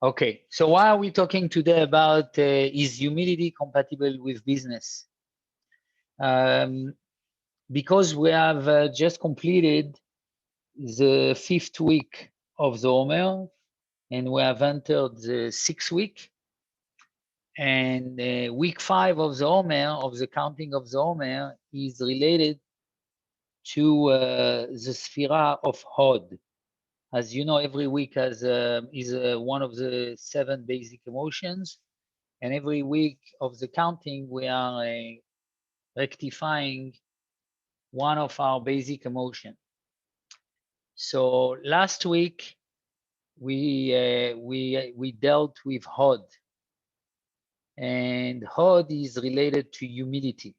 Okay, so why are we talking today about is humility compatible with business? Because we have just completed the 5th week of the Omer, and we have entered the 6th week. And week 5 of the Omer, of the counting of the Omer, is related to the Sphira of Hod. As you know, every week is one of the 7 basic emotions. And every week of the counting, we are rectifying one of our basic emotion. So last week, we dealt with Hod. And Hod is related to humility,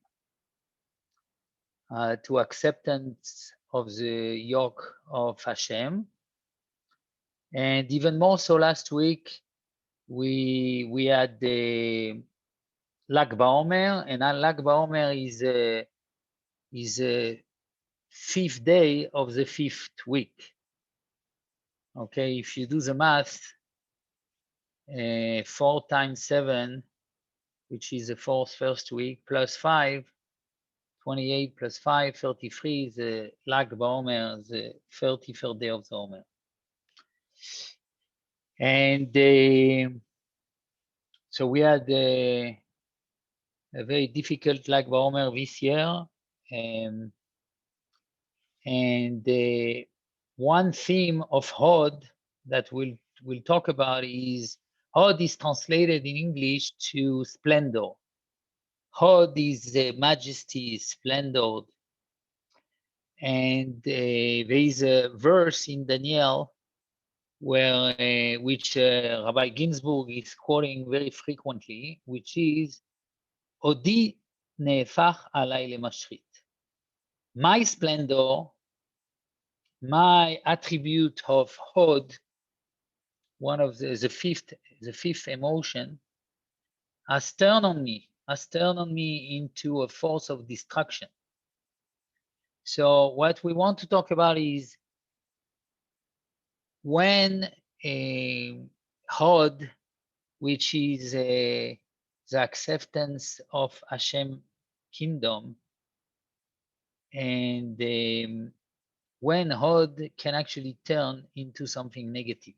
to acceptance of the yoke of Hashem. And even more so last week, we had the Lag BaOmer, and Lag BaOmer is a 5th day of the 5th week. Okay, if you do the math, 4 times 7, which is the 4th first week, plus 5, 28 plus 5, 33 is the Lag BaOmer, the 33rd day of the Omer. And so we had a very difficult Lag BaOmer this year. And one theme of Hod that we'll talk about is Hod is translated in English to splendor. Hod is majesty, splendor. And there is a verse in Daniel where which Rabbi Ginzburg is quoting very frequently, which is Odi nehefach alai lemashrit. My splendor, my attribute of Hod, one of the fifth emotion, has turned on me into a force of destruction. So what we want to talk about is when Hod, which is the acceptance of Hashem kingdom, and when Hod can actually turn into something negative.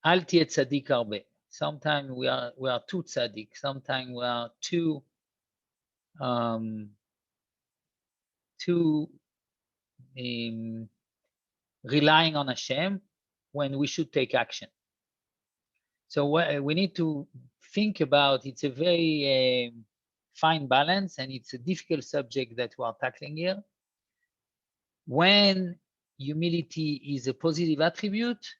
Al tiye tzaddik harbe. Sometimes we are too tzaddik. Sometimes we are too relying on Hashem when we should take action. So we need to think about, it's a very fine balance, and it's a difficult subject that we are tackling here. When humility is a positive attribute,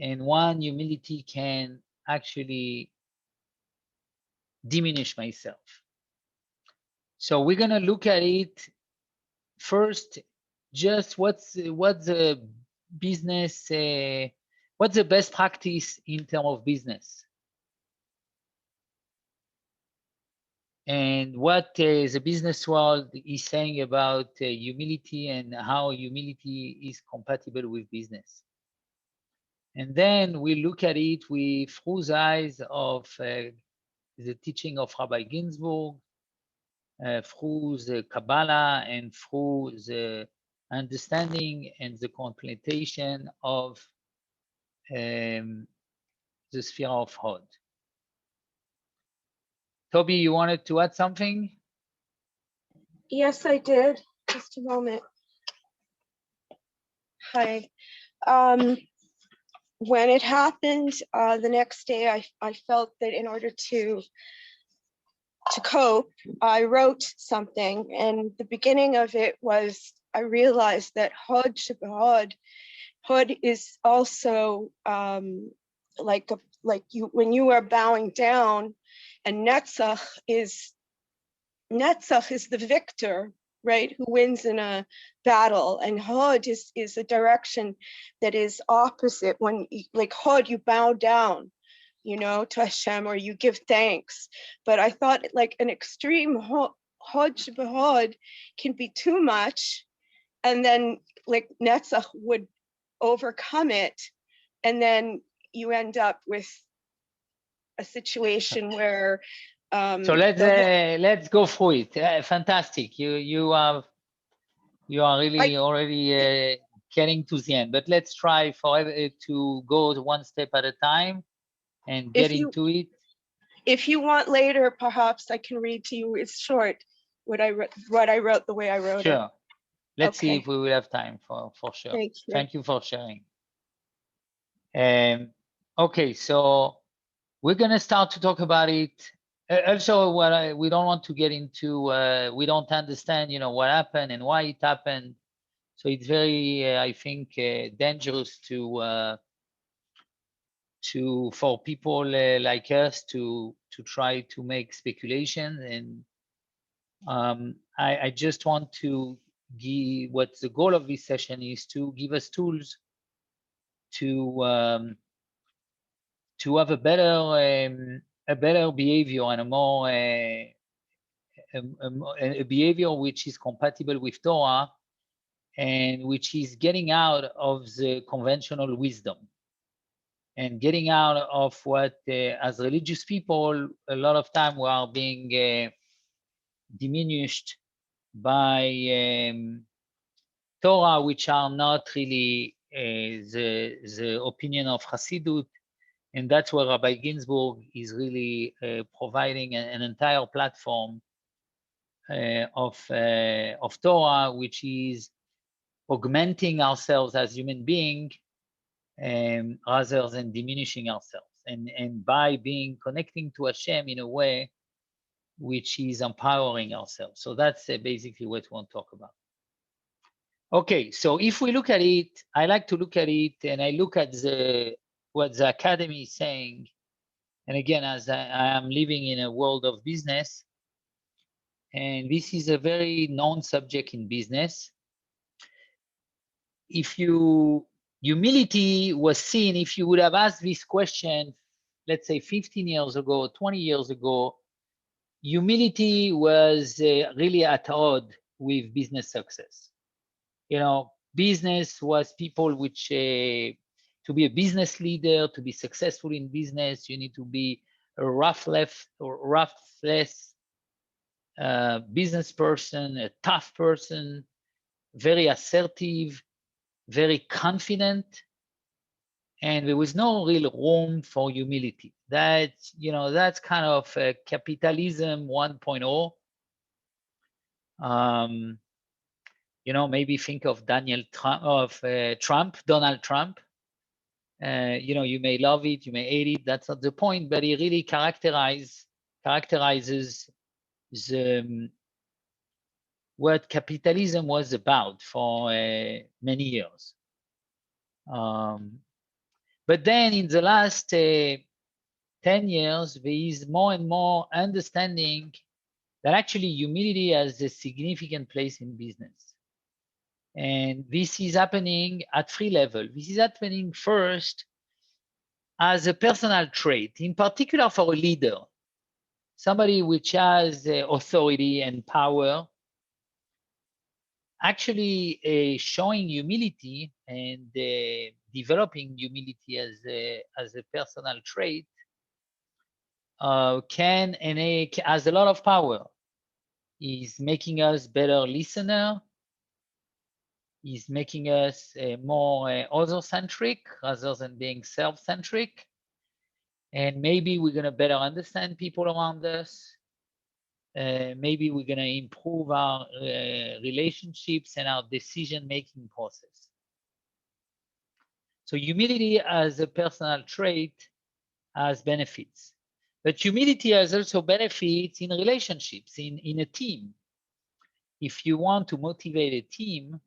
and one humility can actually diminish myself. So we're gonna look at it first. Just what's the business? What's the best practice in terms of business? And what the business world is saying about humility and how humility is compatible with business. And then we look at it through the eyes of the teaching of Rabbi Ginzburg, through the Kabbalah, and through the understanding and the contemplation of the sphere of Hod. Toby, you wanted to add something? Yes, I did. Just a moment. Hi. When it happened the next day, I felt that in order to cope, I wrote something, and the beginning of it was, I realized that Hod is also like you, when you are bowing down, and Netsach is the victor, right, who wins in a battle, and Hod is a direction that is opposite. When like Hod, you bow down, you know, to Hashem, or you give thanks. But I thought like an extreme Hod can be too much, and then like Netzach would overcome it, and then you end up with a situation where so let's go through it. Fantastic. You are really already getting to the end, but let's try to go one step at a time and get into it. If you want later, perhaps I can read to you. It's short. What I wrote the way I wrote it. Sure. Let's see if we will have time for sure. Thank you. Thank you for sharing. Okay, so we're gonna start to talk about it. Also, we don't want to get into, we don't understand, what happened and why it happened. So it's very, I think, dangerous for people like us to try to make speculation. And I just want to give, what the goal of this session is, to give us tools to have a better behavior and a behavior which is compatible with Torah and which is getting out of the conventional wisdom and getting out of what, as religious people, a lot of time we are being diminished by Torah, which are not really the opinion of Hasidut. And that's where Rabbi Ginzburg is really providing an entire platform of Torah, which is augmenting ourselves as human beings rather than diminishing ourselves. And by connecting to Hashem in a way which is empowering ourselves. So that's basically what we want to talk about. Okay, so if we look at it, I like to look at it, and I look at what the academy is saying. And again, as I am living in a world of business, and this is a very known subject in business. Humility was seen, if you would have asked this question, let's say 15 years ago, 20 years ago, humility was really at odds with business success. Business was people which, to be a business leader, to be successful in business, you need to be a ruthless business person, a tough person, very assertive, very confident, and there was no real room for humility. That's kind of capitalism 1.0. Maybe think of Donald Trump. You may love it, you may hate it. That's not the point, but he really characterizes what capitalism was about for many years. But then in the last 10 years, there is more and more understanding that actually humility has a significant place in business. And this is happening at 3 levels. This is happening first as a personal trait, in particular for a leader, somebody which has authority and power. Actually, showing humility and developing humility as a personal trait has a lot of power. Is making us better listener. Is making us more other-centric rather than being self-centric. And maybe we're gonna better understand people around us. Maybe we're gonna improve our relationships and our decision-making process. So humility as a personal trait has benefits. But humility has also benefits in relationships, in a team. If you want to motivate a team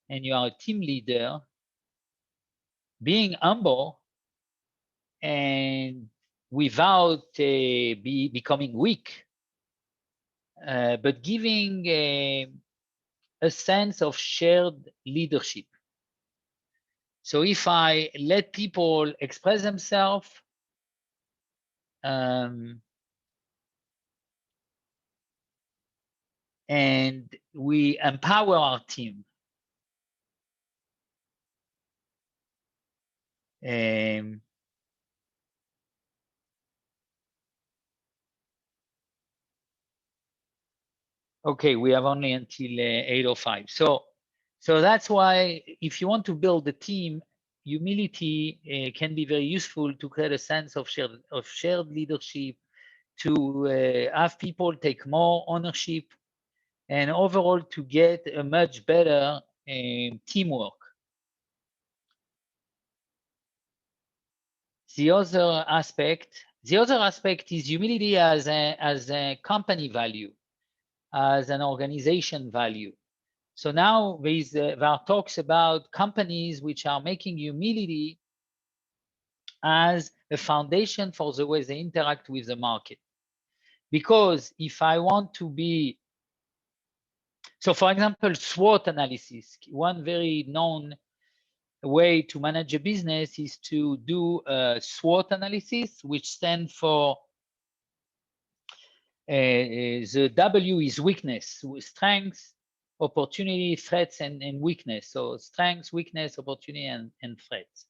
and you are a team leader, being humble and without becoming weak, but giving a sense of shared leadership. So if I let people express themselves, and we empower our team, Okay, we have only until 8:05. So that's why if you want to build a team, humility can be very useful to create a sense of shared leadership, to have people take more ownership, and overall to get a much better teamwork. The other aspect is humility as a company value, as an organization value. So now there are talks about companies which are making humility as a foundation for the way they interact with the market. Because if I want to be, so for example, SWOT analysis, one very known way to manage a business is to do a SWOT analysis, which stands for the W is weakness, strengths, opportunity, threats, and weakness. So strengths, weakness, opportunity, and threats.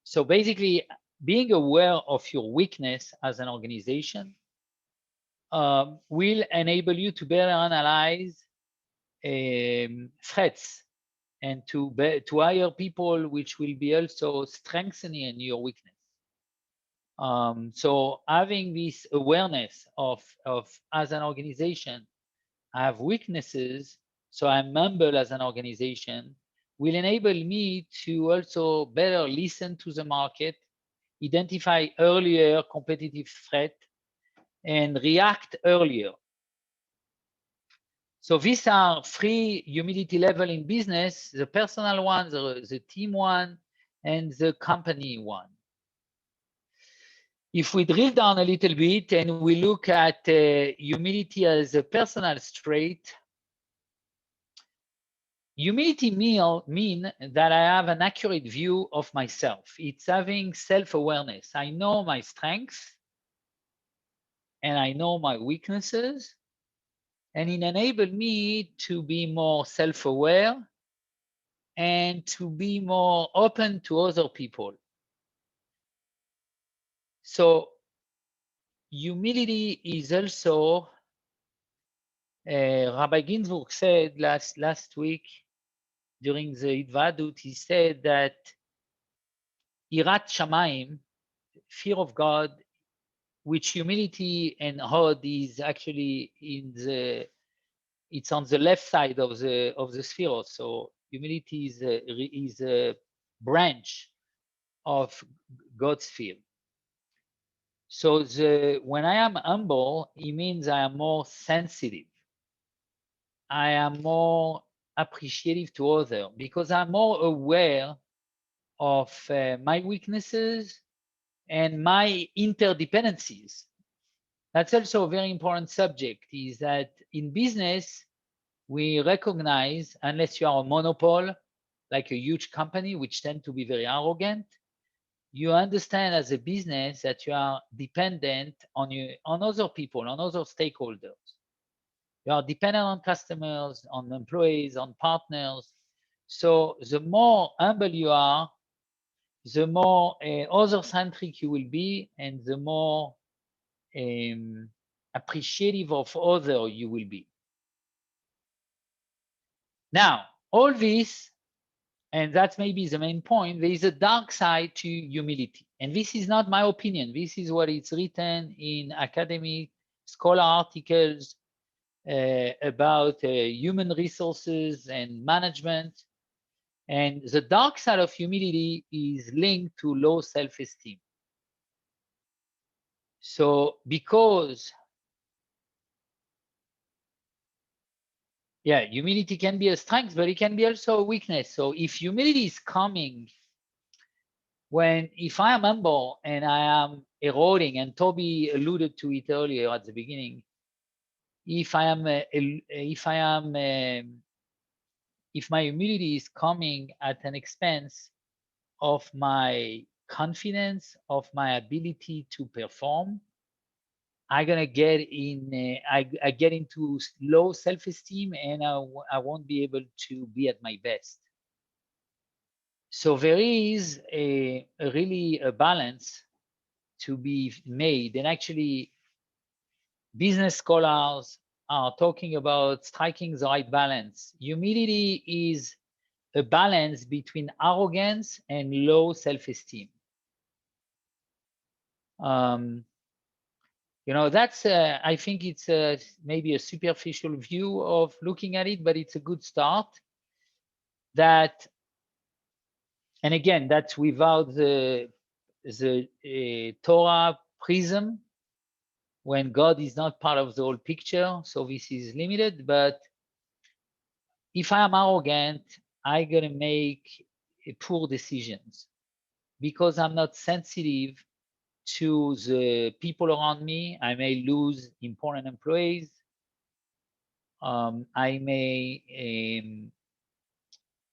So basically, being aware of your weakness as an organization will enable you to better analyze threats and to hire people which will be also strengthening your weakness. So having this awareness of as an organization, I have weaknesses, so I'm humble as an organization, will enable me to also better listen to the market, identify earlier competitive threat, and react earlier. So these are three humility level in business: the personal one, the team one, and the company one. If we drill down a little bit and we look at humility as a personal trait, humility mean that I have an accurate view of myself. It's having self-awareness. I know my strengths and I know my weaknesses, and it enables me to be more self-aware and to be more open to other people. So humility is also, Rabbi Ginzburg said last week during the Idvadut, he said that Irat Shamayim, fear of God, which humility and Hod is actually it's on the left side of the sphere. So humility is a branch of God's sphere. So when I am humble, it means I am more sensitive. I am more appreciative to others because I'm more aware of my weaknesses and my interdependencies. That's also a very important subject, is that in business, we recognize, unless you are a monopoly, like a huge company, which tend to be very arrogant, you understand as a business that you are dependent on other people, on other stakeholders. You are dependent on customers, on employees, on partners. So the more humble you are, the more other-centric you will be, and the more appreciative of other you will be. Now, all this, and that's maybe the main point, there is a dark side to humility. And this is not my opinion. This is what it's written in academic scholar articles about human resources and management. And the dark side of humility is linked to low self-esteem. So because, yeah, humility can be a strength, but it can be also a weakness. So if humility is coming if I am humble and I am eroding, and Toby alluded to it earlier at the beginning, if my humility is coming at an expense of my confidence, of my ability to perform, I'm gonna get in. I get into low self-esteem, and I won't be able to be at my best. So there is really a balance to be made, and actually, business scholars are talking about striking the right balance. Humility is a balance between arrogance and low self-esteem. You know, that's, I think it's maybe a superficial view of looking at it, but it's a good start. That, and again, that's without the Torah prism, when God is not part of the whole picture. So this is limited, but if I'm arrogant, I'm gonna make poor decisions because I'm not sensitive to the people around me. I may lose important employees. I may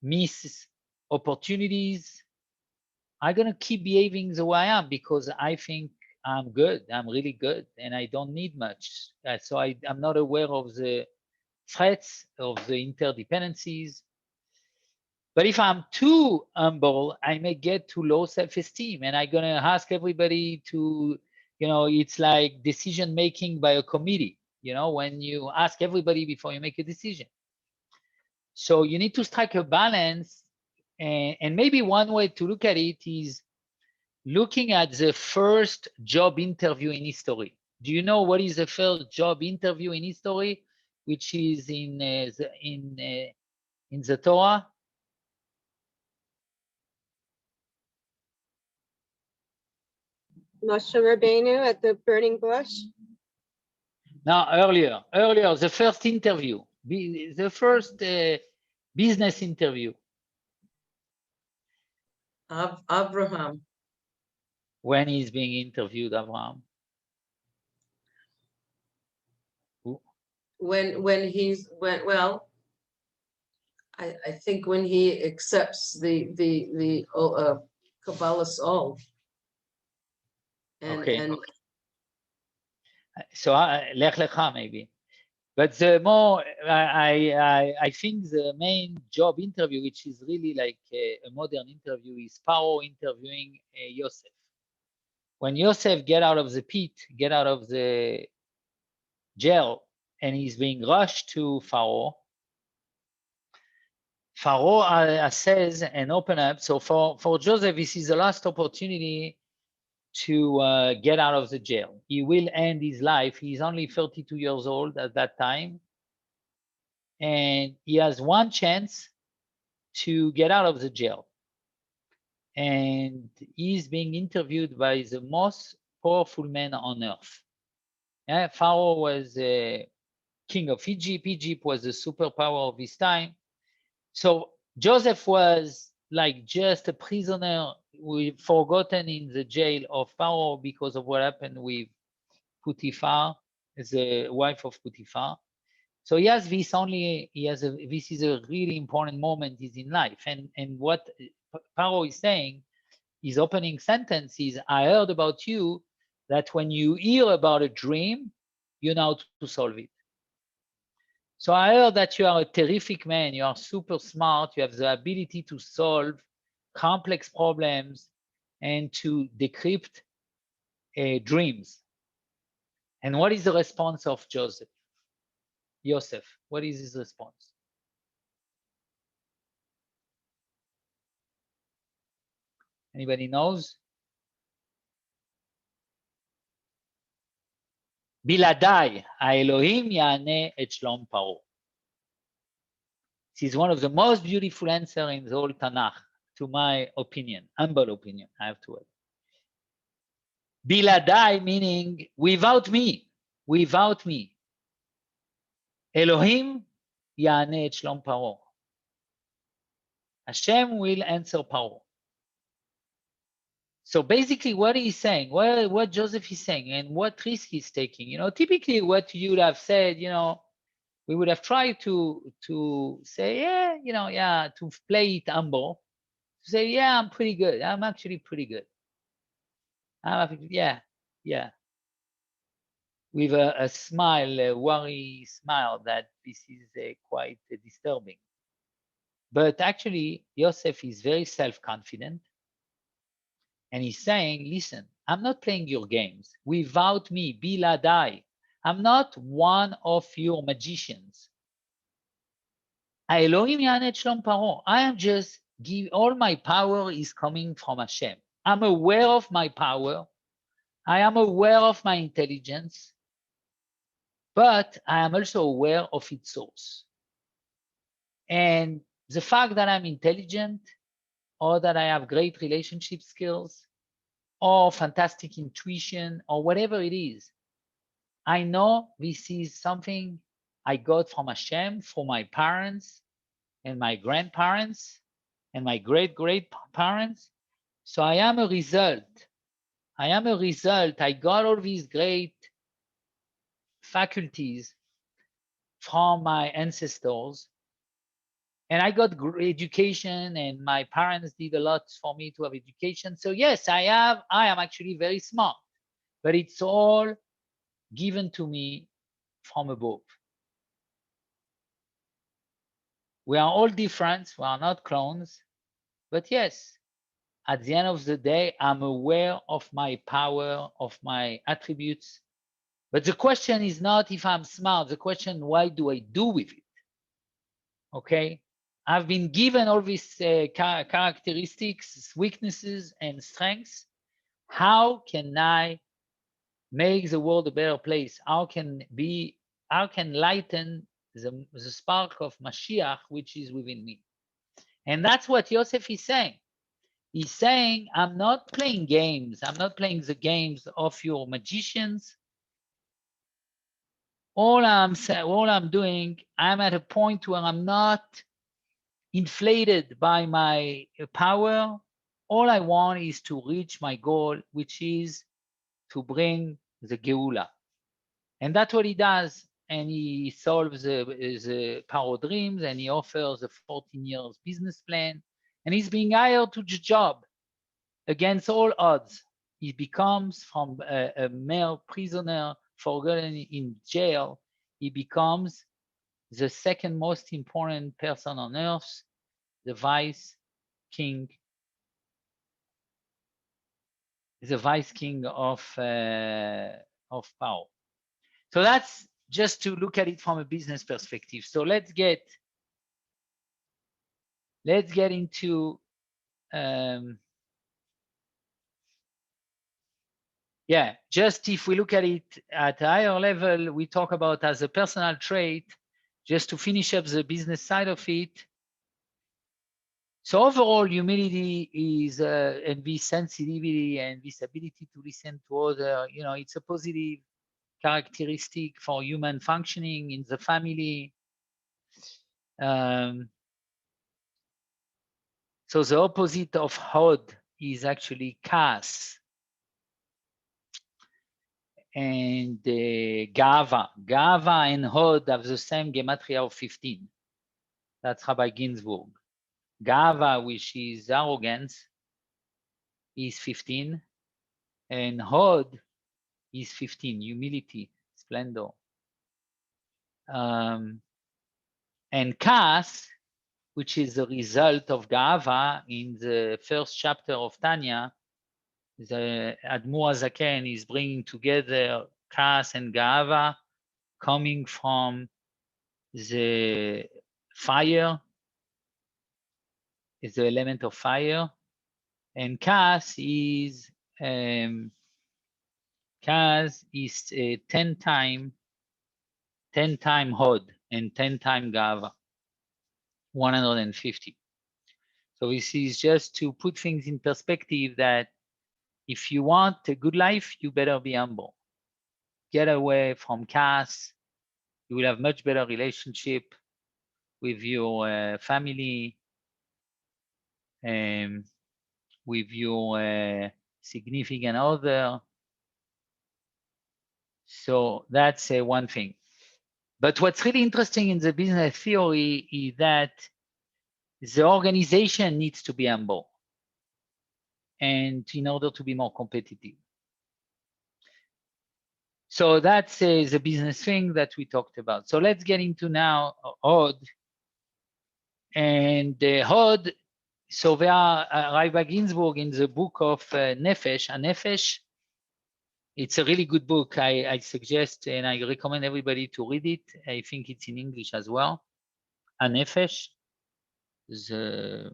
miss opportunities. I'm gonna keep behaving the way I am because I think I'm good. I'm really good, and I don't need much. So I'm not aware of the threats of the interdependencies. But if I'm too humble, I may get too low self-esteem, and I'm gonna ask everybody to, you know, it's like decision making by a committee. You know, when you ask everybody before you make a decision. So you need to strike a balance, and maybe one way to look at it is looking at the first job interview in history. Do you know what is the first job interview in history, which is in the Torah? Moshe Rabbeinu at the burning bush. No, earlier, the first interview, the first business interview. Abraham. When he's being interviewed, Abraham? Well, I think when he accepts the Kabbalah soul. Okay. And So Lech Lecha maybe. But the more, I think the main job interview, which is really like a modern interview, is Paro interviewing Yosef. When Yosef get out of the pit, get out of the jail, and he's being rushed to Pharaoh, Pharaoh says and open up. So for Joseph, this is the last opportunity to get out of the jail. He will end his life. He's only 32 years old at that time. And he has one chance to get out of the jail. And he's being interviewed by the most powerful man on earth. Yeah, Pharaoh was king of Egypt. Egypt was the superpower of his time. So Joseph was like just a prisoner, forgotten in the jail of Pharaoh because of what happened with Potiphar, the wife of Potiphar. So he has this this is a really important moment in life. And what Pharaoh is saying, his opening sentence is, I heard about you that when you hear about a dream, you know how to solve it. So I heard that you are a terrific man. You are super smart. You have the ability to solve complex problems and to decrypt dreams. And what is the response of Yosef? What is his response? Anybody knows? בלעדיי, האלוהים יענה את שלום פרעה. This is one of the most beautiful answers in the whole Tanakh, to my opinion, humble opinion, I have to add. בלעדיי meaning without me. אלוהים יענה את שלום פרעה. Hashem will answer Paro. So basically what he's saying, what Joseph is saying and what risk he's taking, you know, typically what you would have said, you know, we would have tried to say, yeah, you know, yeah, to play it humble, to say, yeah, I'm pretty good. I'm actually pretty good. Yeah. With a smile, a worry smile that this is quite disturbing. But actually, Yosef is very self-confident. And he's saying, listen, I'm not playing your games. Without me, biladai, I'm not one of your magicians. Elohim Yanet Shlom Paro. I am just all my power is coming from Hashem. I'm aware of my power. I am aware of my intelligence, but I am also aware of its source. And the fact that I'm intelligent, or that I have great relationship skills, or fantastic intuition, or whatever it is, I know this is something I got from Hashem, from my parents and my grandparents and my great-great-parents. So I am a result. I am a result. I got all these great faculties from my ancestors. And I got education, and my parents did a lot for me to have education. So yes, I am actually very smart, but it's all given to me from above. We are all different. We are not clones. But yes, at the end of the day, I'm aware of my power, of my attributes. But the question is not if I'm smart. The question, what do I do with it? Okay? I've been given all these characteristics, weaknesses, and strengths. How can I make the world a better place? How can lighten the spark of Mashiach, which is within me? And that's what Yosef is saying. He's saying, I'm not playing games. I'm not playing the games of your magicians. All I'm doing, I'm at a point where I'm not inflated by my power. All I want is to reach my goal, which is to bring the Geula. And that's what he does. And he solves the Paro dreams, and he offers a 14 years business plan. And he's being hired to the job against all odds. He becomes, from a mere prisoner forgotten in jail, he becomes the second most important person on earth, the vice king of Paro. So that's just to look at it from a business perspective. So let's get into just if we look at it at a higher level, we talk about as a personal trait, just to finish up the business side of it. So overall, humility is and this sensitivity and this ability to listen to others, it's a positive characteristic for human functioning in the family. So the opposite of Hod is actually Kas. And Gava. Gava and Hod have the same gematria of 15. That's Rabbi Ginzburg. Gava, which is arrogance, is 15. And Hod is 15, humility, splendor. And Kas, which is the result of Gava, in the first chapter of Tanya, the Admur HaZaken is bringing together Kas and Gava, coming from the fire, is the element of fire, and Kas is 10 time Hod and 10 time Gava, 150. So this is just to put things in perspective, that if you want a good life, you better be humble. Get away from Kas. You will have much better relationship with your family, with your significant other. So that's one thing. But what's really interesting in the business theory is that the organization needs to be humble, and in order to be more competitive. So that's the business thing that we talked about. So let's get into now Hod. And Hod, so there are Rabbi Ginzburg in the book of Nefesh, It's a really good book. I suggest and I recommend everybody to read it. I think it's in English as well. Hanefesh. I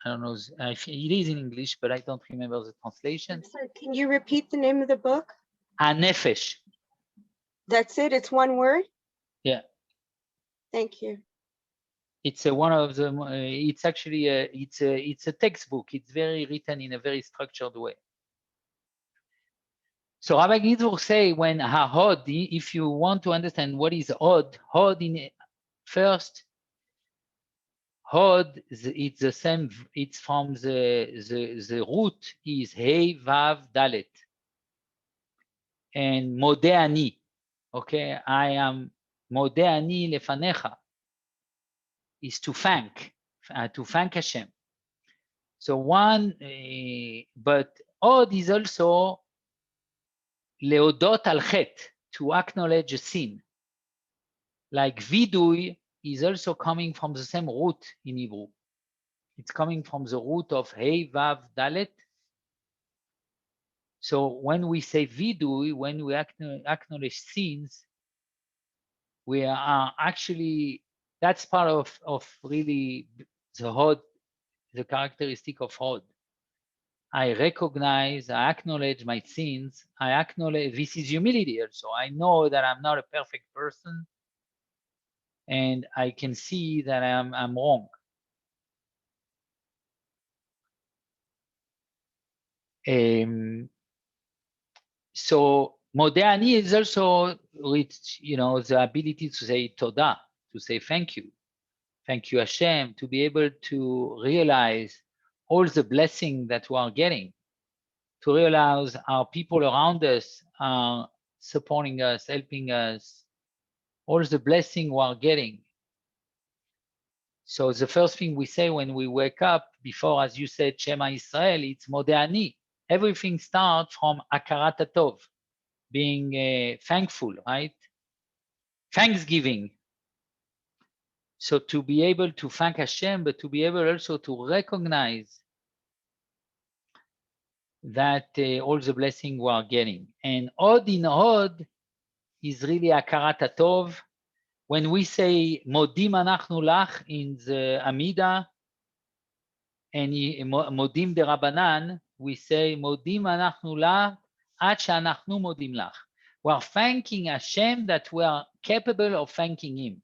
don't know. It is in English, but I don't remember the translation. Sorry, can you repeat the name of the book? Hanefesh. That's it. It's one word. Yeah. Thank you. It's one of the. It's actually it's a textbook. It's very written in a very structured way. So Rabbi Ginzburg say when Hod, if you want to understand what is Hod in first, Hod, it's the same. It's from the root is Hey Vav Dalet, and Modeh Ani. Okay, I am Modeh Ani lefanecha is to thank Hashem. So one, but Hod is also leodot al chet, to acknowledge a sin. Like vidui is also coming from the same root in Hebrew. It's coming from the root of Hey Vav Dalet. So when we say vidui, when we acknowledge sins, we are actually, that's part of really the Hod, the characteristic of Hod. I recognize, I acknowledge my sins. I acknowledge, this is humility also. I know that I'm not a perfect person, and I can see that I'm wrong. So Modeh Ani is also with, the ability to say Todah, to say thank you Hashem, to be able to realize all the blessing that we are getting, to realize our people around us are supporting us, helping us, all the blessing we are getting. So the first thing we say when we wake up, before, as you said, Shema Israel, it's Modeh Ani. Everything starts from Akarat Tov, being thankful, right? Thanksgiving. So to be able to thank Hashem, but to be able also to recognize that all the blessing we are getting. And Hod in Hod is really Akarat Tov. When we say Modim Anachnu Lach in the Amida, and Modim de Rabbanan, we say Modim Anachnu Lach Ad She'anachnu Modim Lach. We are thanking Hashem that we are capable of thanking Him.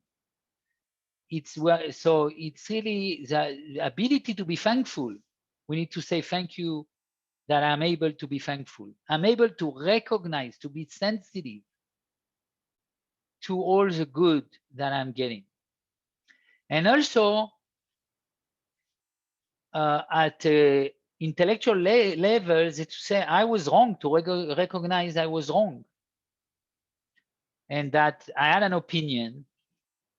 So it's really the ability to be thankful. We need to say thank you that I'm able to be thankful. I'm able to recognize, to be sensitive to all the good that I'm getting. And also at intellectual levels, it's to say I was wrong, to recognize I was wrong. And that I had an opinion,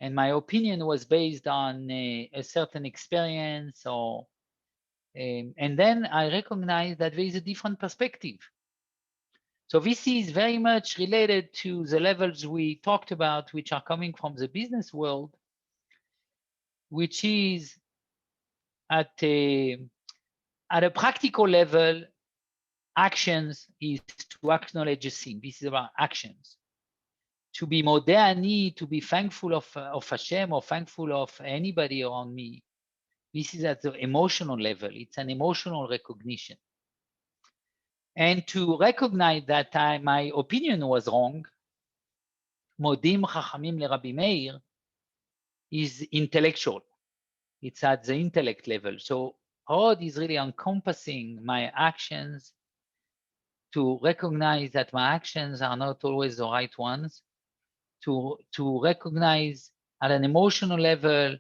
and my opinion was based on a certain experience, or and then I recognize that there is a different perspective. So this is very much related to the levels we talked about, which are coming from the business world, which is at a practical level, actions is to acknowledge a sin. This is about actions. To be Modeh Ani, to be thankful of Hashem or thankful of anybody around me, this is at the emotional level. It's an emotional recognition. And to recognize that my opinion was wrong, Modim Chachamim LeRabbi Meir, is intellectual. It's at the intellect level. So Hod is really encompassing my actions, to recognize that my actions are not always the right ones, to recognize at an emotional level,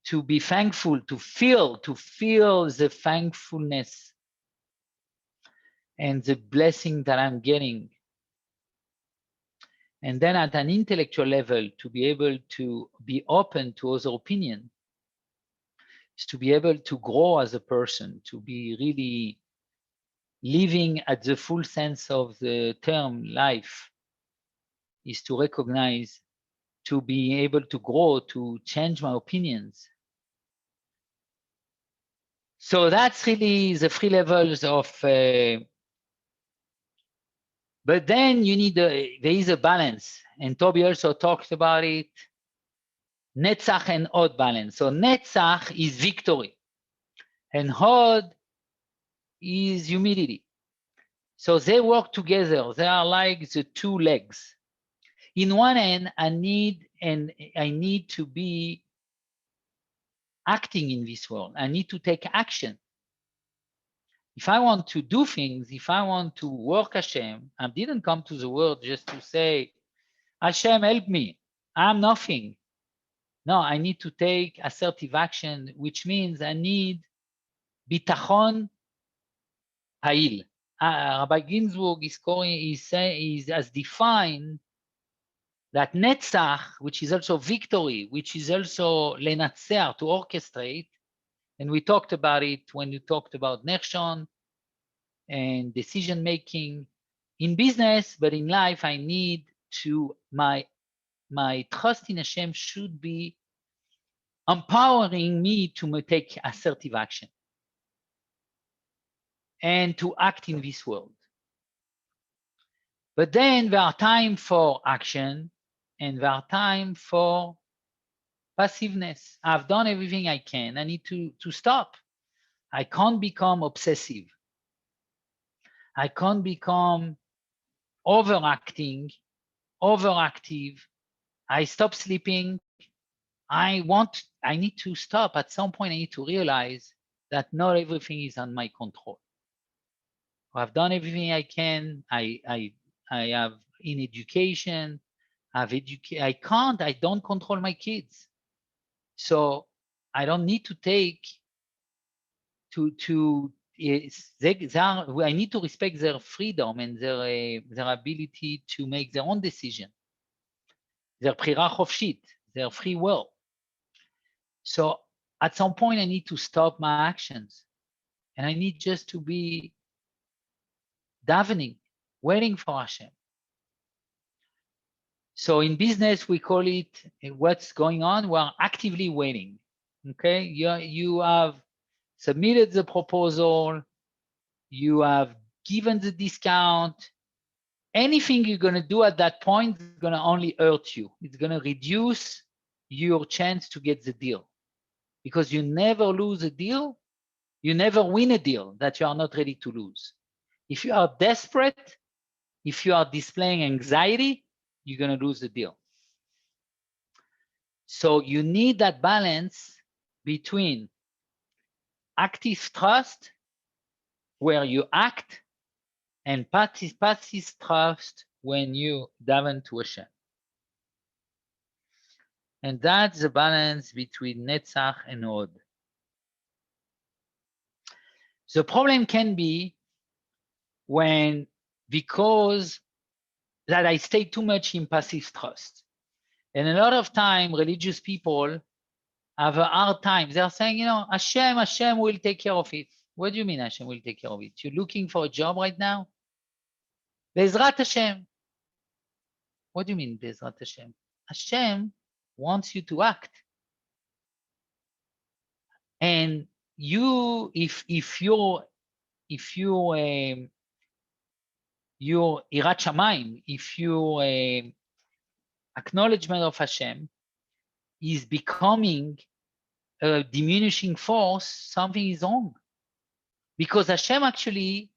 to be thankful, to feel the thankfulness and the blessing that I'm getting. And then at an intellectual level, to be able to be open to other opinion, is to be able to grow as a person, to be really living at the full sense of the term life, is to recognize, to be able to grow, to change my opinions. So that's really the three levels of But then you need there is a balance, and Toby also talked about it. Netsach and Hod balance. So Netzach is victory, and Hod is humility. So they work together. They are like the two legs. In one end, I need to be acting in this world. I need to take action. If I want to do things, if I want to work Hashem, I didn't come to the world just to say, Hashem, help me. I'm nothing. No, I need to take assertive action, which means I need bitachon ha'il. Rabbi Ginzburg has defined that Netzach, which is also victory, which is also lenatzer, to orchestrate, and we talked about it when you talked about Nershon and decision making in business, but in life, I need to my trust in Hashem should be empowering me to take assertive action and to act in this world. But then there are time for action and there are time for passiveness. I've done everything I can. I need to stop. I can't become obsessive. I can't become overacting, overactive. I stop sleeping. I need to stop. At some point, I need to realize that not everything is on my control. I've done everything I can. I have in education. I don't control my kids. So I don't need to take I need to respect their freedom and their ability to make their own decision, their bchira chofshit, their free will. So at some point I need to stop my actions and I need just to be davening, waiting for Hashem. So in business, we call it what's going on. We're actively waiting. Okay, you have submitted the proposal, you have given the discount. Anything you're going to do at that point is going to only hurt you. It's going to reduce your chance to get the deal, because you never lose a deal. You never win a deal that you are not ready to lose. If you are desperate, if you are displaying anxiety, you're going to lose the deal. So you need that balance between active trust, where you act, and passive trust when you daven to Hashem. And that's the balance between Netzach and Hod. The problem can be because that I stay too much in passive trust. And a lot of time, religious people have a hard time. They're saying, Hashem will take care of it. What do you mean Hashem will take care of it? You're looking for a job right now? Be'ezrat Hashem. What do you mean Be'ezrat Hashem? Hashem wants you to act. And you, if your Yirat Shamayim, if your acknowledgement of Hashem is becoming a diminishing force, something is wrong. Because Hashem actually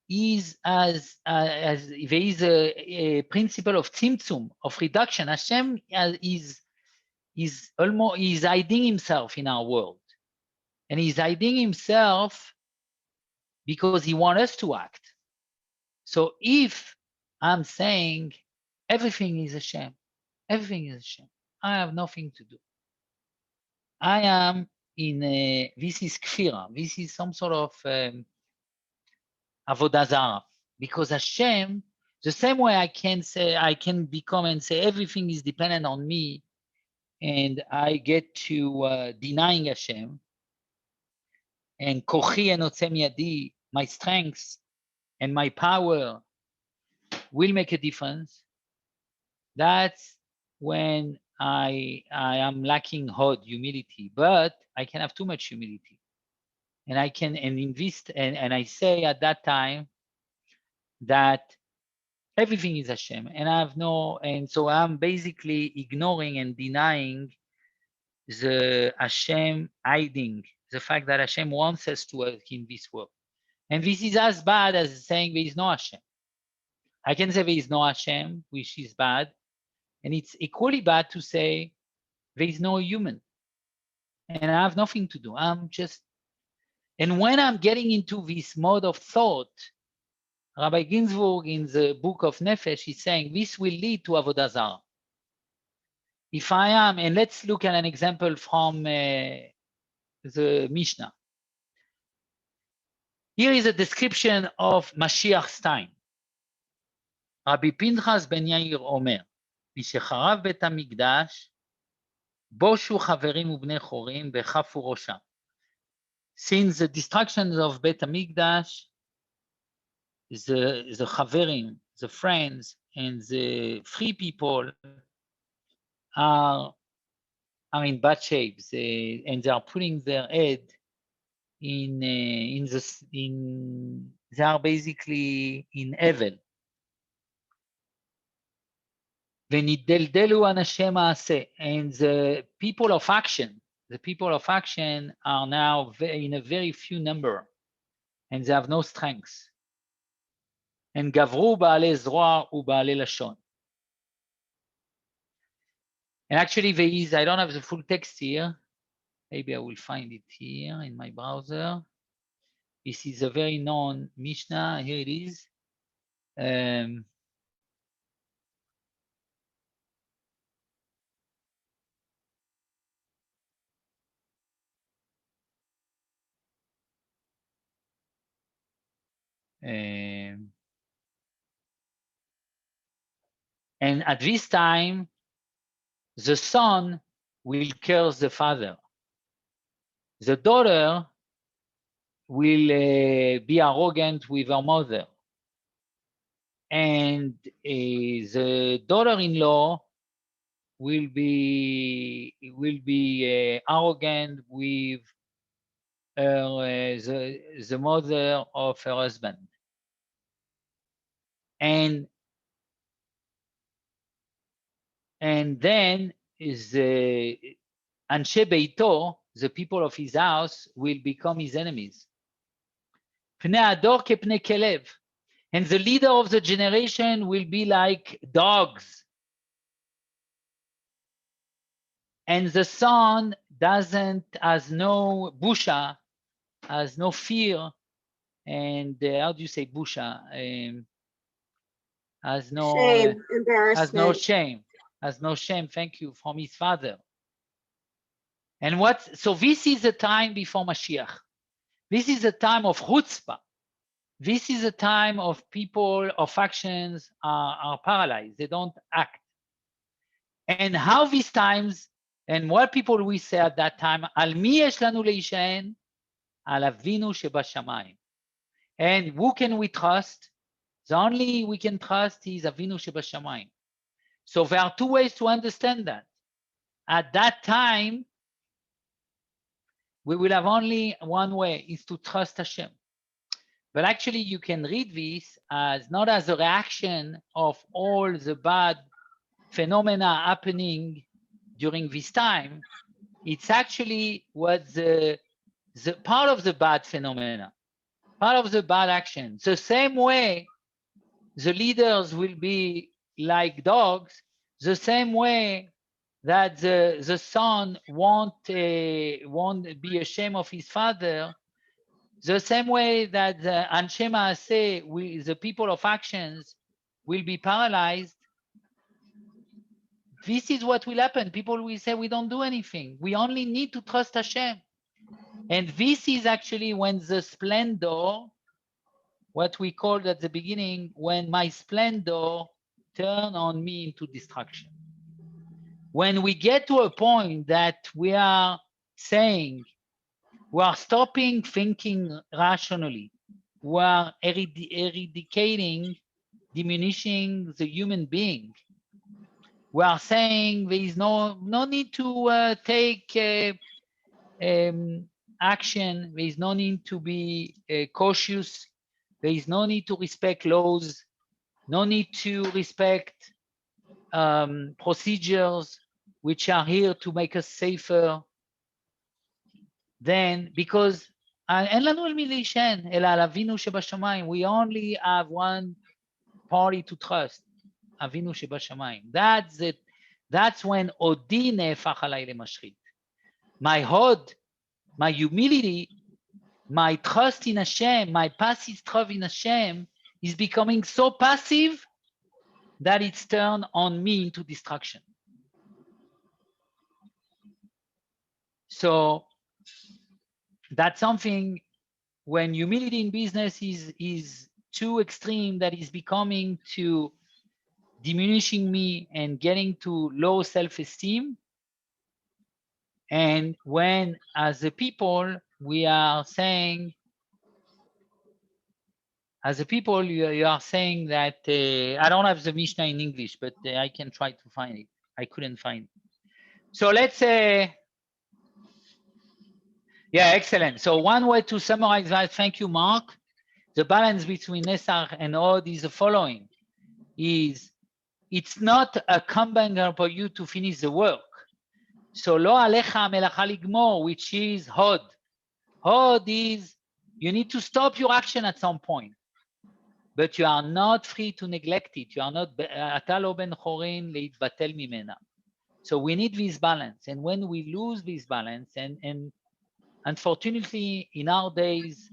is there is a principle of tzimtzum, of reduction. Hashem is hiding himself in our world. And he's hiding himself because he wants us to act. So if I'm saying everything is Hashem, everything is Hashem, I have nothing to do. I am this is kfira, this is some sort of avodah zarah, because Hashem, the same way I can become and say everything is dependent on me, and I get to denying Hashem, and kochi enotzem yadi, my strengths and my power will make a difference. That's when I am lacking Hod, humility, but I can have too much humility. And I can invest, and I say at that time that Everything is Hashem, and I have no, and so I'm basically ignoring and denying the Hashem hiding, the fact that Hashem wants us to work in this world. And this is as bad as saying there is no Hashem. I can say there is no Hashem, which is bad, and it's equally bad to say there is no human. And I have nothing to do. I'm just, and when I'm getting into this mode of thought, Rabbi Ginzburg in the book of Nefesh is saying this will lead to Avodah Zarah. If I am, and let's look at an example from the Mishnah. Here is a description of Mashiach's time. Rabbi Pinchas ben Yair Omer, משחרב בית המקדש, בושו חברים ובני חורים וחפו ראשם. Since the destruction of Beit HaMikdash, the Chaverim, the friends, and the free people are in bad shape, and they are putting their head they are basically in evil. ונדלדלו אנשי מעשה, and the people of action are now in a very few number, and they have no strength. And גברו בעלי זרוע ובעלי לשון. And actually there is, I don't have the full text here. Maybe I will find it here in my browser. This is a very known Mishnah. Here it is. And at this time, the son will curse the father. The daughter will be arrogant with her mother. And the daughter-in-law will be arrogant with her, the mother of her husband. And then is the Anshe Beito, the people of his house, will become his enemies. Pnei Ador kepnei kelev. And the leader of the generation will be like dogs. And the son has no busha, has no fear, and how do you say busha? Has no Shame, embarrassment. Has no shame, thank you, from his father. And so this is the time before Mashiach. This is a time of chutzpah. This is a time of people, of actions are paralyzed. They don't act. And how these times, and what people we say at that time, Al mi yesh lanu leishaen? Al Avinu shebashamayim. And who can we trust? The only we can trust is Avinu shebashamayim. So there are two ways to understand that. At that time, we will have only one way, is to trust Hashem. But actually, you can read this as not as a reaction of all the bad phenomena happening during this time. It's actually what the part of the bad phenomena, part of the bad action. The same way the leaders will be like dogs, the same way that the son won't be ashamed of his father, the same way that the Anshe Maaseh, the people of actions, will be paralyzed. This is what will happen. People will say, we don't do anything. We only need to trust Hashem. And this is actually when the splendor, what we called at the beginning, when my splendor turn on me into destruction. When we get to a point that we are saying, we are stopping thinking rationally, we are eradicating, diminishing the human being. We are saying there is no need to take action. There is no need to be cautious. There is no need to respect laws. no need to respect procedures which are here to make us safer. Then, because אין לנו על מי להישען, אלא על אבינו שבשמיים. We only have one party to trust, אבינו שבשמיים. That's it. That's when עודי נהפך עליי למשחית. My hod, my humility, my trust in Hashem, my passive trust in Hashem is becoming so passive that it's turned on me into destruction. So that's something when humility in business is too extreme, that is becoming to diminishing me and getting to low self-esteem. And when as a people, we are saying, as a people, you are saying that, I don't have the Mishnah in English, but I can try to find it. I couldn't find it. So let's say, yeah, excellent. So one way to summarize that, thank you, Mark. The balance between Netsach and Hod is the following, is it's not a command for you to finish the work. So lo alecha melacha ligmor, which is Hod. Hod is, you need to stop your action at some point, but you are not free to neglect it. You are not, אתה לא בן חורין להתבטל ממנה. So we need this balance. And when we lose this balance, and unfortunately in our days,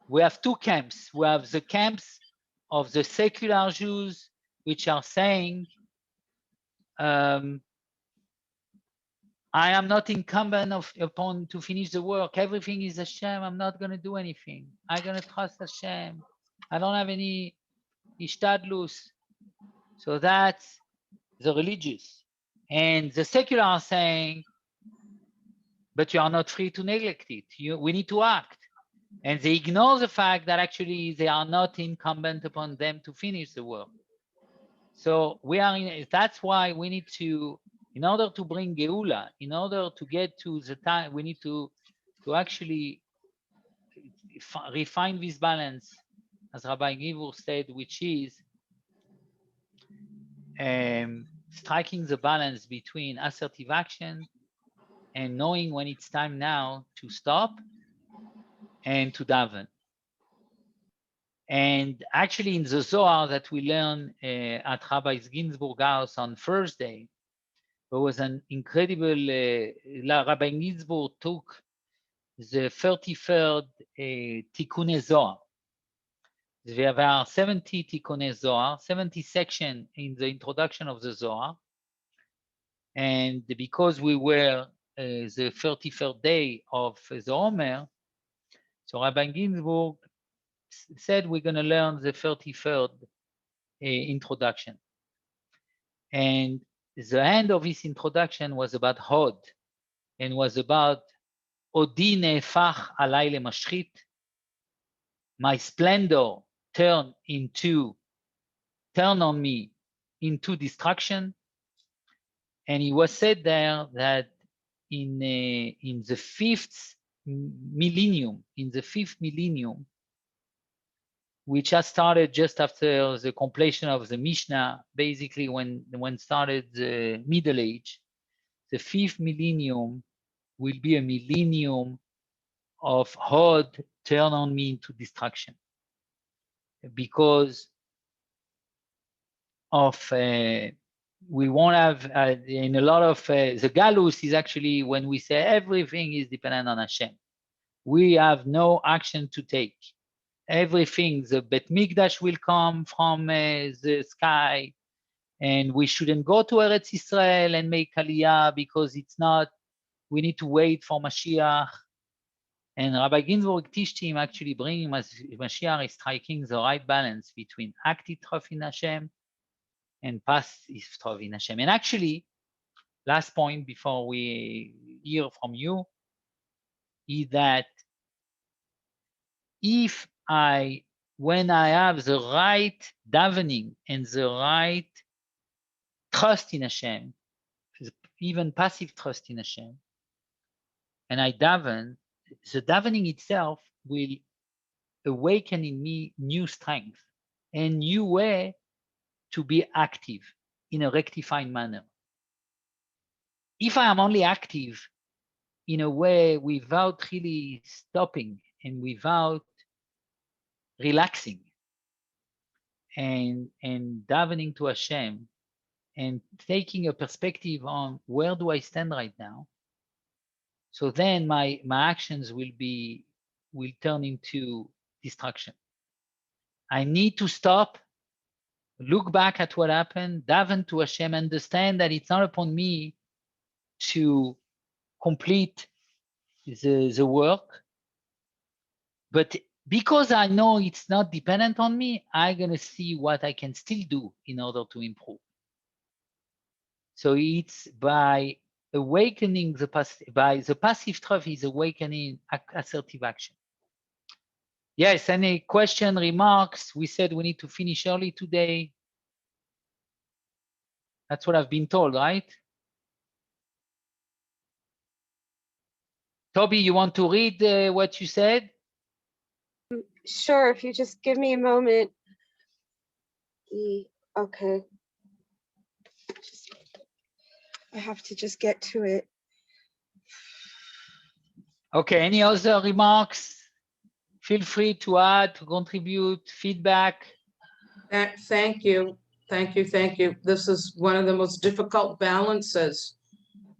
we have two camps. We have the camps of the secular Jews, which are saying, I am not incumbent upon to finish the work. Everything is Hashem. I'm not going to do anything. I'm going to trust Hashem. I don't have any ishtadlus. So that's the religious. And the secular are saying, but you are not free to neglect it. We need to act. And they ignore the fact that actually they are not incumbent upon them to finish the work. So we are in, that's why we need to, in order to bring Geula, in order to get to the time, we need to actually refine this balance, as Rabbi Ginzburg said, which is striking the balance between assertive action and knowing when it's time now to stop and to daven. And actually in the Zohar that we learn at Rabbi Ginzburg house on Thursday, there was an incredible, Rabbi Ginzburg took the 33rd Tikkunei Zohar. There are 70 Tikkunei Zohar, 70 sections in the introduction of the Zohar. And because we were the 33rd day of the Omer, so Rabbi Ginzburg said we're going to learn the 33rd introduction. And the end of his introduction was about Hod, and was about Odi nehefach alai lemashchit, my splendor turned on me into destruction. And it was said there that in the fifth millennium, which has started just after the completion of the Mishnah, basically when started the Middle Age, the fifth millennium will be a millennium of Hod turn on me into destruction, because of we won't have in a lot of the Galus is actually when we say everything is dependent on Hashem. We have no action to take. Everything, the Beit Midrash will come from the sky, and we shouldn't go to Eretz Israel and make Aliyah because it's not, we need to wait for Mashiach. And Rabbi Ginzburg teach him actually bringing Mashiach is striking the right balance between active trust in Hashem and passive trust in Hashem. And actually, last point before we hear from you is that if when I have the right davening and the right trust in Hashem, even passive trust in Hashem, and I daven, the davening itself will awaken in me new strength and new way to be active in a rectified manner. If I am only active in a way without really stopping and without relaxing and davening to Hashem and taking a perspective on where do I stand right now, so then my actions will turn into distraction. I need to stop, look back at what happened, daven to Hashem, understand that it's not upon me to complete the work, but because I know it's not dependent on me, I'm going to see what I can still do in order to improve. So it's by awakening the passive trough is awakening assertive action. Yes, any question, remarks? We said we need to finish early today. That's what I've been told, right? Toby, you want to read what you said? Sure, if you just give me a moment. Okay. I have to just get to it. Okay, any other remarks? Feel free to add, to contribute, feedback. Thank you. Thank you. Thank you. This is one of the most difficult balances,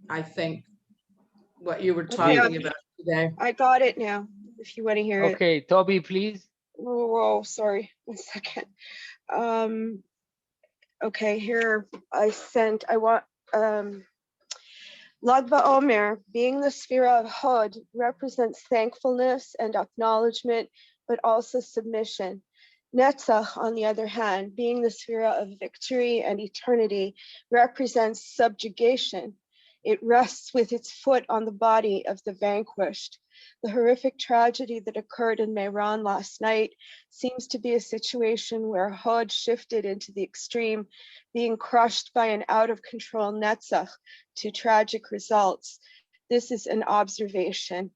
I think, what you were talking about today. I got it now, if you want to hear it. Okay, Toby, please. Whoa, sorry, 1 second. Okay, here I want Lag BaOmer, being the sphere of Hod, represents thankfulness and acknowledgement, but also submission. Netzach, on the other hand, being the sphere of victory and eternity, represents subjugation. It rests with its foot on the body of the vanquished. The horrific tragedy that occurred in Meron last night seems to be a situation where Hod shifted into the extreme, being crushed by an out-of-control Netzach to tragic results. This is an observation.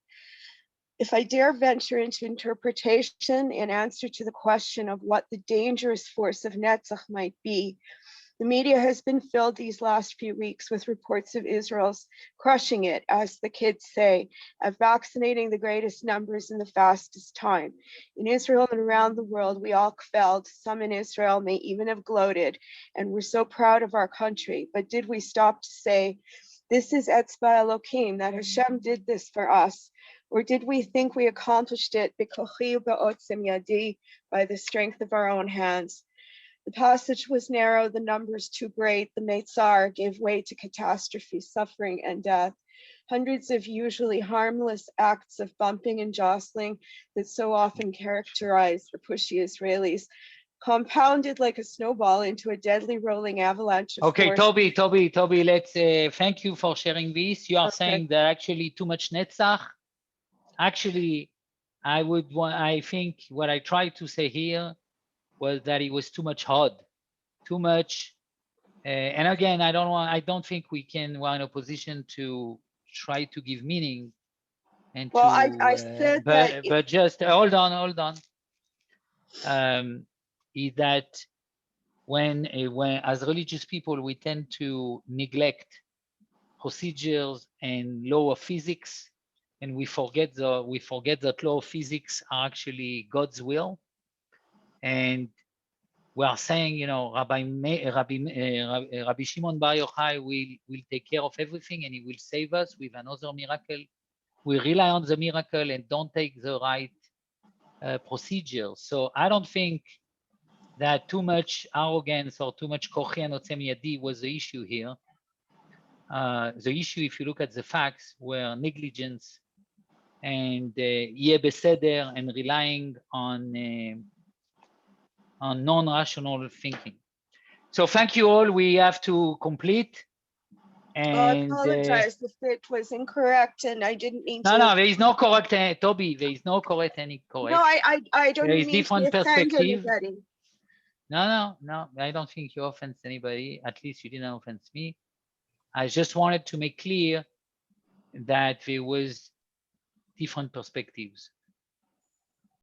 If I dare venture into interpretation in answer to the question of what the dangerous force of Netzach might be, the media has been filled these last few weeks with reports of Israel's crushing it, as the kids say, of vaccinating the greatest numbers in the fastest time. In Israel and around the world, we all kveled. Some in Israel may even have gloated, and we're so proud of our country. But did we stop to say, this is Etzba Elokim, that Hashem did this for us? Or did we think we accomplished it b'kochi ba'otzem yadi, by the strength of our own hands? The passage was narrow, the numbers too great. The Meitzar gave way to catastrophe, suffering, and death. Hundreds of usually harmless acts of bumping and jostling that so often characterize the pushy Israelis compounded like a snowball into a deadly rolling avalanche of Okay, force. Toby, let's thank you for sharing this. You are Okay. saying that actually too much Netzach. Actually, I think what I tried to say here was that it was too much Hod, too much. And again, I don't think we're in a position to try to give meaning and Well, to, I said that. but just hold on. Is that when as religious people, we tend to neglect procedures and law of physics, and we forget that law of physics are actually God's will. And we are saying, Rabbi Shimon Bar Yochai will take care of everything, and he will save us with another miracle. We rely on the miracle and don't take the right procedure. So I don't think that too much arrogance or too much kochi and otzem yadi was the issue here. The issue, if you look at the facts, were negligence and yeh beseder and relying on non-rational thinking. So thank you all. We have to complete. And I apologize if it was incorrect and I didn't mean to. No, there is no correct, Toby. There is no correct any correct. No, I don't There is mean different to offend perspective. anybody. No. I don't think you offend anybody. At least you didn't offend me. I just wanted to make clear that there was different perspectives.